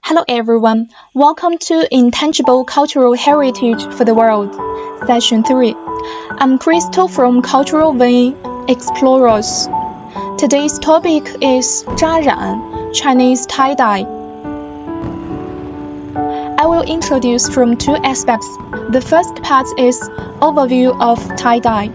Hello everyone, welcome to Intangible Cultural Heritage for the World, Session 3. I'm Crystal from Cultural Vein Explorers. Today's topic is 扎染, Chinese tie-dye. I will introduce from two aspects. The first part is overview of tie-dye.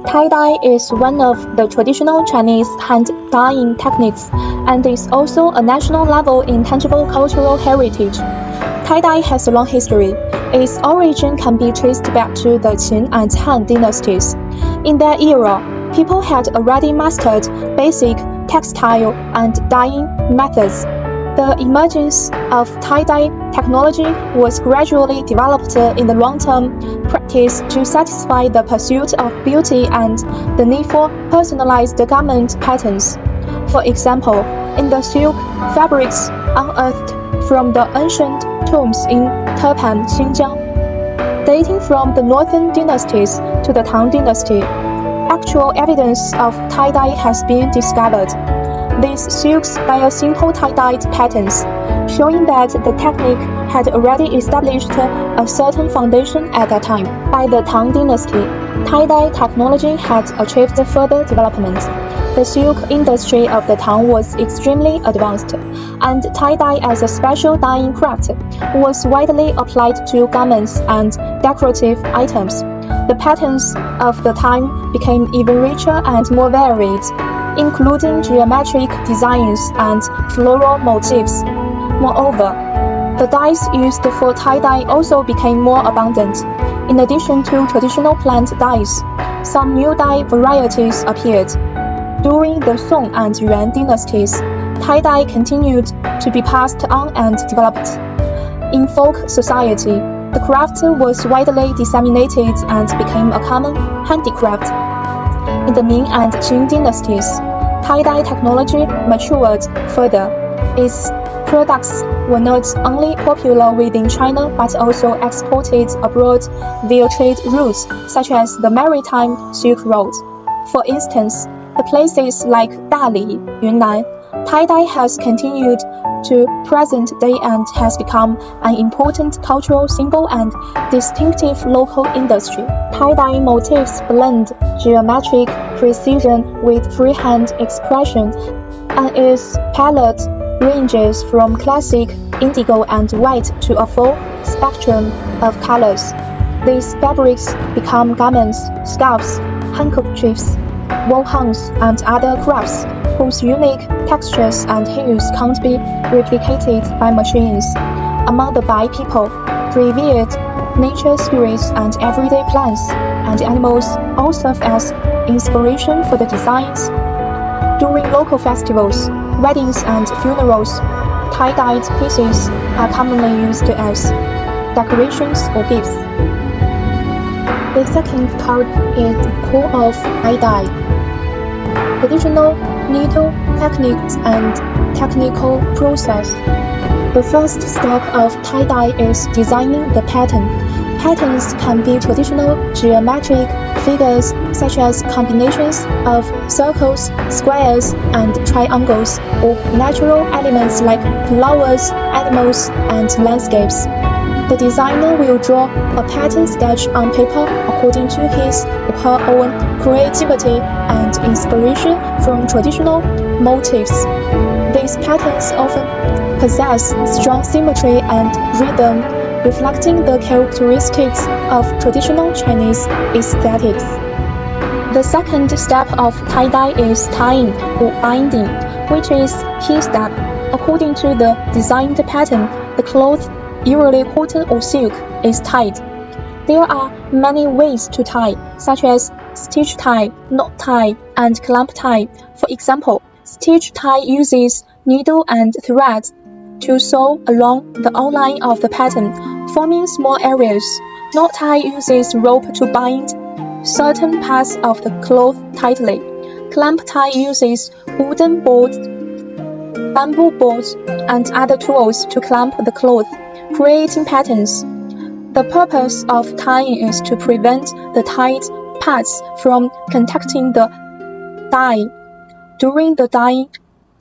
Tie-dye is one of the traditional Chinese hand-dyeing techniques and is also a national-level intangible cultural heritage. Tie-dye has a long history. Its origin can be traced back to the Qin and Han dynasties. In that era, people had already mastered basic textile and dyeing methods. The emergence of tie-dye technology was gradually developed in the long-term practice to satisfy the pursuit of beauty and the need for personalized garment patterns. For example, in the silk fabrics unearthed from the ancient tombs in Turpan, Xinjiang, dating from the northern dynasties to the Tang dynasty, actual evidence of tie-dye has been discovered. These silks bear simple tie-dyed patterns, showing that the technique had already established a certain foundation at that time. By the Tang dynasty, tie-dye technology had achieved further development. The silk industry of the Tang was extremely advanced, and tie-dye as a special dyeing craft was widely applied to garments and decorative items. The patterns of the time became even richer and more varied, including geometric designs and floral motifs. Moreover, the dyes used for tie-dye also became more abundant. In addition to traditional plant dyes, some new dye varieties appeared. During the Song and Yuan dynasties, tie-dye continued to be passed on and developed. In folk society, the craft was widely disseminated and became a common handicraft. In the Ming and Qing dynasties, tie-dye technology matured further. Its products were not only popular within China but also exported abroad via trade routes such as the maritime Silk Road. For instance, the places like Dali, Yunnan, tie-dye has continued to present day and has become an important cultural symbol and distinctive local industry. Tie-dye motifs blend geometric precision with freehand expression, and its palette ranges from classic indigo and white to a full spectrum of colors. These fabrics become garments, scarves, handkerchiefs, wool hunts, and other crafts whose unique textures and hues can't be replicated by machines. Among the Bai people, revered nature spirits and everyday plants and animals all serve as inspiration for the designs. During local festivals, weddings, and funerals, tie-dyed pieces are commonly used as decorations or gifts. The second part is the core of tie-dye. Traditional needle techniques and technical process. The first step of tie-dye is designing the pattern. Patterns can be traditional geometric figures such as combinations of circles, squares, and triangles, or natural elements like flowers, animals, and landscapes. The designer will draw a pattern sketch on paper according to his or her own creativity and inspiration from traditional motifs. These patterns often possess strong symmetry and rhythm, reflecting the characteristics of traditional Chinese aesthetics. The second step of tie-dye is tying or binding, which is key step. According to the designed pattern, the cloth, usually cotton or silk, is tied. There are many ways to tie, such as stitch tie, knot tie, and clamp tie. For example, stitch tie uses needle and thread to sew along the outline of the pattern, forming small areas. Knot tie uses rope to bind certain parts of the cloth tightly. Clamp tie uses wooden boards, bamboo boards, and other tools to clamp the cloth, creating patterns. The purpose of tying is to prevent the tied parts from contacting the dye. During the dyeing,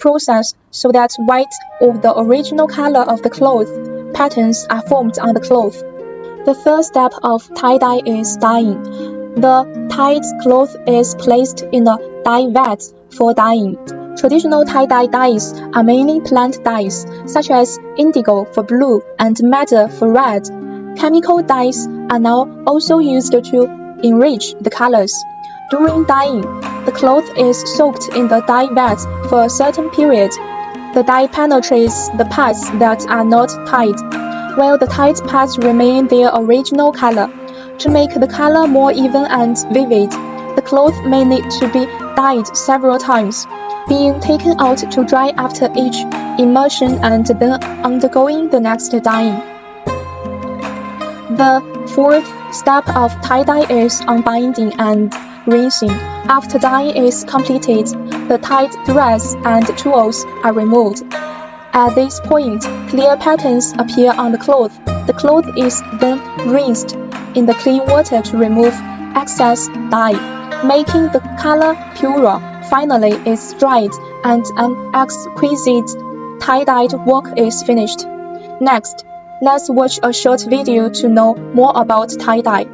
process so that white or the original color of the cloth patterns are formed on the cloth. The third step of tie-dye is dyeing. The dyed cloth is placed in a dye vat for dyeing. Traditional tie-dye dyes are mainly plant dyes, such as indigo for blue and madder for red. Chemical dyes are now also used to enrich the colors. During dyeing, the cloth is soaked in the dye vat for a certain period. The dye penetrates the parts that are not dyed, while the dyed parts remain their original color. To make the color more even and vivid, the cloth may need to be dyed several times, being taken out to dry after each immersion and then undergoing the next dyeing. The fourth step of tie-dye is unbinding and rinsing. After dyeing is completed, the dyed threads and tools are removed. At this point, clear patterns appear on the cloth. The cloth is then rinsed in the clean water to remove excess dye, making the color purer. Finally, it's dried and an exquisite tie-dyed work is finished. Next, let's watch a short video to know more about tie-dye.